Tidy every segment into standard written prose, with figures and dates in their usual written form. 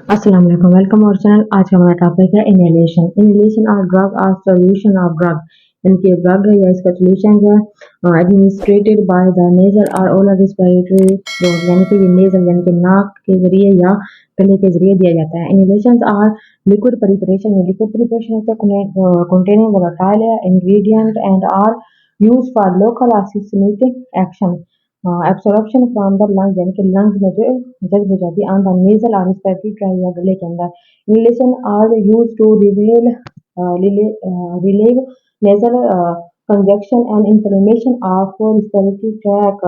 अस्सलाम वालेकुम, वेलकम और चैनल। आज का हमारा टॉपिक है इनहेलेशन। इनहेलेशन और ड्रग और सॉल्यूशन ऑफ ड्रग यानी ड्रग है या इसका सॉल्यूशन है एडमिनिस्ट्रेटेड बाय द नेजल और ओरल रेस्पिरेटरी रोड यानी कि ये नेजल यानी कि नाक के जरिए या गले के जरिए दिया जाता है। इनहेलेशन आर लिक्विड प्रिपरेशन या लिक्विड प्रिपरेशन होता है containing volatile ingredient and are used for local or systemic action absorption from the lungs यानी कि लंग्स में जो जज्ब हो जाती है ऑन द नेजल और रेस्पिरेटरी ट्रैक या गले के अंदर। Inhalation are used to relieve nasal congestion and inflammation of respiratory tract।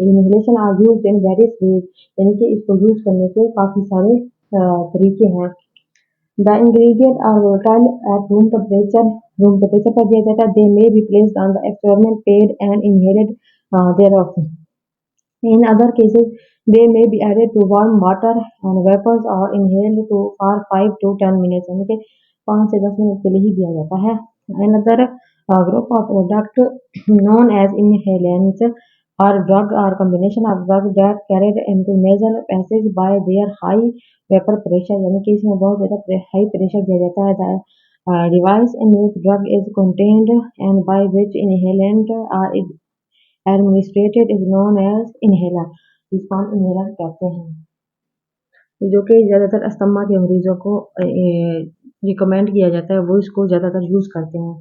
Inhalation are used in various ways यानी कि इसको यूज करने के काफी सारे तरीके हैं। The ingredient are volatile at room temperature पर दिया जाता है। They may be placed on the experiment pad and inhaled thereof। In other cases, they may be added to warm water and vapors or inhaled to for 5 to 10 minutes यानी कि 5 से 10 minute के लिए ही दिया जाता है। Another group of product known as inhalants or drug or combination of drugs that carried into nasal passage by their high vapor pressure यानी कि इसमें बहुत ज़्यादा हाई प्रेशर दिया जाता है। Device in which drug is contained and by which inhalant are administered is known as inhaler. जिसको हम इनहेलर कहते हैं, जो कि ज़्यादातर अस्थमा के मरीजों को रिकमेंड किया जाता है, वो इसको ज़्यादातर यूज़ करते हैं।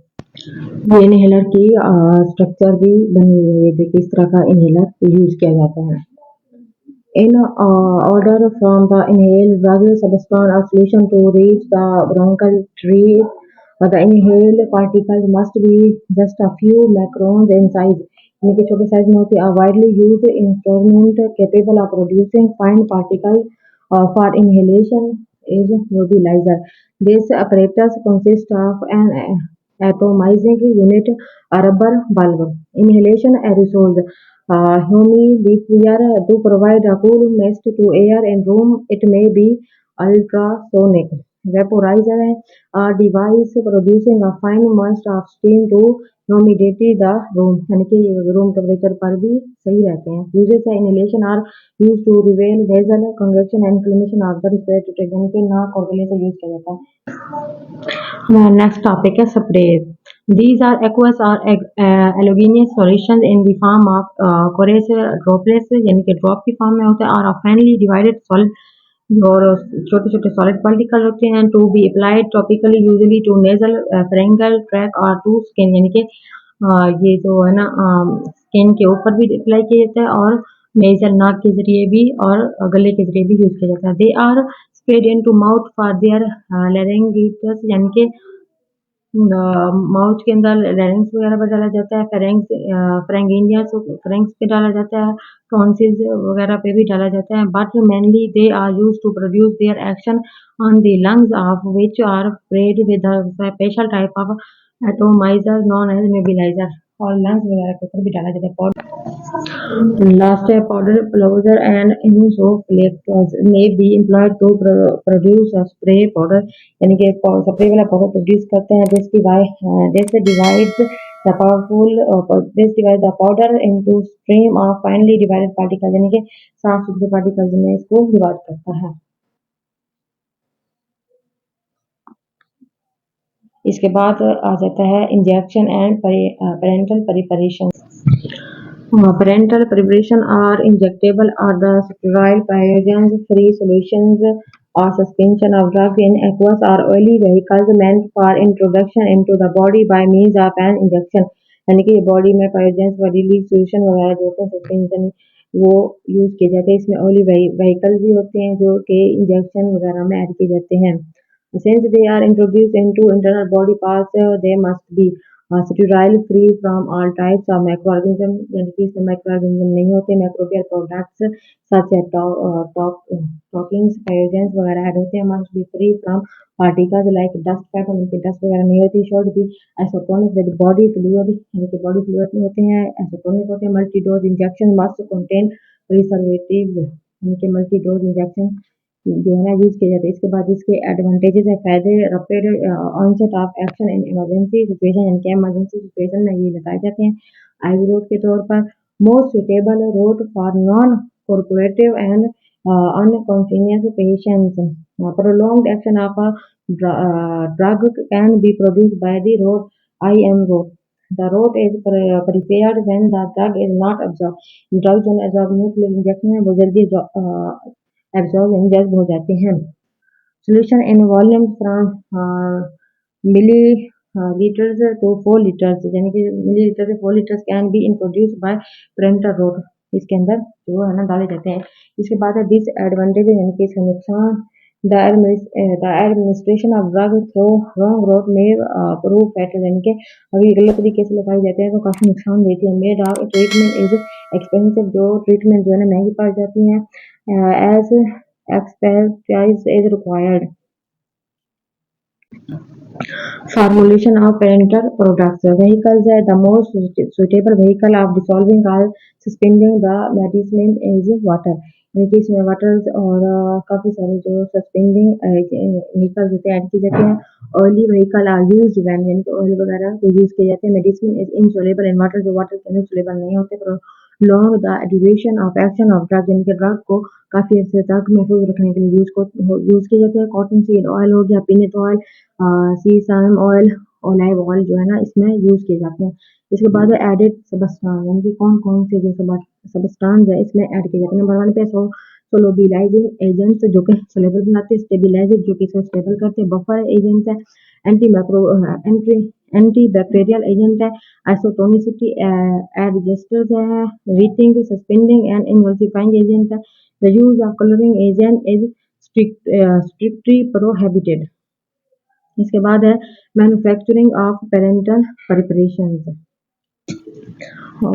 ये इनहेलर की स्ट्रक्चर भी बनी हुई है, देखिए इस तरह का इनहेलर यूज़ किया जाता है। In order from the inhaled drug substance or solution to reach the bronchial tree, the inhaled particles must be just a few microns in size यानी कि छोटे साइज में होती है। widely used instrument capable of producing fine particles for inhalation is nebulizer। This apparatus consists of an atomizing unit, a rubber bulb, inhalation aerosols, humidifier to provide a cool mist to air in room, it may be ultrasonic vaporizer, a device producing a fine mist of steam to humidity the room यानी कि room temperature पर भी सही रहते हैं। Uses है inhalation are use to relieve nasal congestion and inflammation of the respiratory tract यानी कि नाक और गले से यूज किया जाता है। हमारा नेक्स्ट टॉपिक है spray. These are aqueous or allogenous solutions in the form of chorus droplets यानी कि ड्रॉप की फॉर्म में होते हैं और फाइनली डिवाइडेड सॉलिड और छोटे छोटे सॉलिड पार्टिकल होते हैं। To be applied topically usually to nasal pharyngeal tract और टू स्किन यानी कि ये जो है ना स्किन के ऊपर भी अप्लाई किया जाता है और नेजल नाक के जरिए भी और गले के जरिए भी यूज किया जाता है। They are spread into mouth for their laryngitis यानी कि माउथ के अंदर लैरिंग्स वगैरह पर डाला जाता है। फ्रेंग्स पे डाला जाता है, टॉन्सिल्स वगैरह पे भी डाला जाता है। But mainly they are use to produce their action on the lungs of which are sprayed with a special type of atomizer known as nebulizer और लंग्स वगैरह के ऊपर भी डाला जाता है। पाउडर लास्ट है powder blowers and insufflators may be employed to produce spray powder यानी कि स्प्रे वाला पाउडर प्रोड्यूस करते हैं। This divides the powerful this divides the powder into stream of finely divided particles यानी कि साफ सुथरे पार्टिकल्स में इसको डिवाइड करता है। इसके बाद आ जाता है injection and parental preparation. Parental preparation are injectable or the sterile pathogen-free solutions or suspension of drugs in aqueous or oily vehicles meant for introduction into the body by means of an injection यानी कि body में pathogens release solution वगैरह जो होते हैं suspension वो use किए जाते हैं। इसमें ऑयली व्हीकल भी होते हैं जो कि इंजेक्शन वगैरह में ऐड किए जाते हैं। Since they are introduced into internal body parts, they must be sterile, free from all types of microorganism यानी कि इसमें माइक्रोऑर्गेनिज्म नहीं होते। माइक्रोबियल प्रोडक्ट्स सच है टॉकिंग्स पैथोजेंस वगैरह ऐड होते हैं। Must be free from particles like dust PAT उनकी डस्ट वगैरह नहीं होती। Should be isotonic with body fluid यानी कि बॉडी फ्लूइड में होते हैं, आइसोटोनिक होते हैं। Multi dose injection must contain preservatives यानी कि मल्टी डोज इंजेक्शन जो है ना यूज किए जाते हैं। इसके बाद इसके एडवांटेजेस है फायदे rapid onset of action in emergency situation यानी कि इमरजेंसी सिचुएशन में ये बताए जाते हैं। आईवी रूट के तौर पर most suitable route for non cooperative and unconscious patients. Prolonged action of a drug can be produced by the IM route. The route is prepared when the drug is not absorbed. Drug जो है absorb नहीं, इसलिए injection है वो जल्दी absorb यानी जज्ब हो जाते हैं. Solution in volume from milliliters to 4 liters, यानी कि मिलीलीटर से 4 liters can be introduced by parenteral route. इसके अंदर जो है ना डाले जाते हैं. इसके बाद है disadvantage यानी कि इसका नुकसान. The administration of drug through wrong route may prove fatal, यानी कि अगर ये गलत तरीके से लगाई जाते हैं तो काफी नुकसान देती है. Made of treatment is expensive, जो ट्रीटमेंट जो है ना महंगी पड़ जाती है. As expertise is required. Formulation of parenteral products. Vehicles है the most suitable vehicle of dissolving or suspending the medicine is water. यानी कि इसमें वाटर और काफ़ी सारे जो सस्पेंडिंग व्हीकल्स होते हैं ऐड की जाती हैं. Oily vehicle are used when, यानी कि ऑयल वगैरह को यूज़ किए जाते हैं. Medicine is insoluble in water, जो वाटर के अंदर सोल्युबल नहीं होते. Prolong the duration of action of drug, यानी कि ड्रग को काफ़ी अर्से तक महफूज रखने के लिए यूज़ किए जाते हैं. कॉटन सीड ऑयल हो गया, पीनट ऑयल, सीसम ऑयल, ओलिव ऑयल जो है ना इसमें यूज़ किए जाते हैं. इसके बाद एडेड सबस्टांस, यानी कि कौन कौन से जो सबस्टांस है इसमें ऐड किए जाते हैं. नंबर 1 पे सोलोबिलाइजिंग एजेंट्स जो कि सोलेबल बनाते हैं. स्टेबिलाइजर जो कि इसको स्टेबल करते हैं. बफर एजेंट है. एंटी बैक्टीरियल एजेंट है. आइसोटोनिसिटी एडजस्टर्स है. Wetting suspending and emulsifying agent है. The use of colouring agent is strictly prohibited. इसके बाद है manufacturing of parenteral preparations.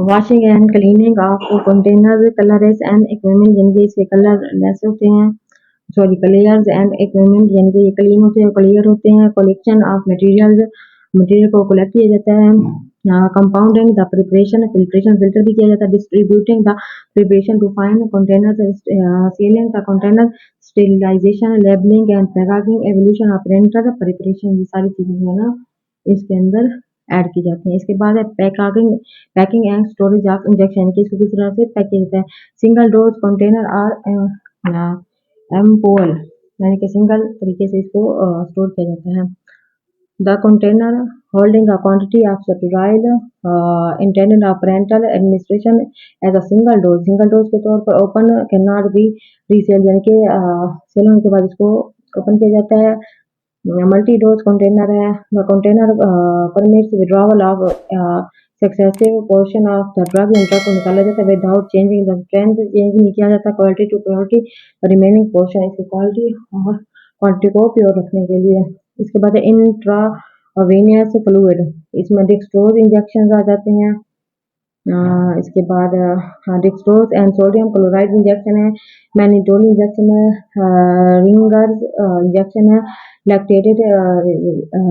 Washing and cleaning of containers, colours and equipment, यानी कि इसके कलर लेस होते हैं. कलर्स एंड इक्विपमेंट, यानी कि ये क्लीन होते हैं, क्लियर होते हैं. कलेक्शन ऑफ मटेरियल को कलेक्ट किया जाता है. कंपाउंडिंग द प्रिपरेशन, फिल्टर भी किया जाता है. Distributing the preparation to fine containers, sealing the container, sterilization, labelling and packaging, evolution of parental preparation, ये सारी चीजें जो है ना इसके अंदर ऐड की जाती हैं. इसके बाद है packing and storage of injection, कि इसको किस तरह से पैक किया जाता है. सिंगल डोज कंटेनर और एम्पोल, यानी कि सिंगल तरीके से इसको स्टोर किया जाता है. The container holding a quantity of steroid intended of parental administration as a single dose के तौर पर open can not be reseal, यानी कि सेल होने के बाद इसको ओपन किया जाता है. मल्टी डोज कंटेनर है. The container permits withdrawal of successive portion of the drug, drug को निकाला जाता है without changing the strength, change नहीं किया जाता. Quality to purity, remaining portion, इसकी क्वालिटी और क्वांटिटी को प्योर रखने के लिए. इसके बाद इंट्रावेनियस फ्लूइड, इसमें डिक्सट्रोज इंजेक्शन आ जाते हैं. इसके बाद डिक्सट्रोज एंड सोडियम क्लोराइड इंजेक्शन है. मैनिटोल इंजेक्शन है. रिंगर्स इंजेक्शन है. लैक्टेटेड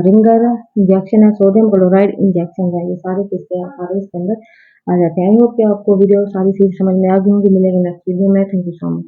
रिंगर इंजेक्शन है. सोडियम क्लोराइड इंजेक्शन है. ये सारे इसके अंदर आ जाते हैं. आई होप कि आपको वीडियो सारी चीज़ समझ में आ गई होंगी. मिलेंगे नेक्स्ट वीडियो में. Thank you so much.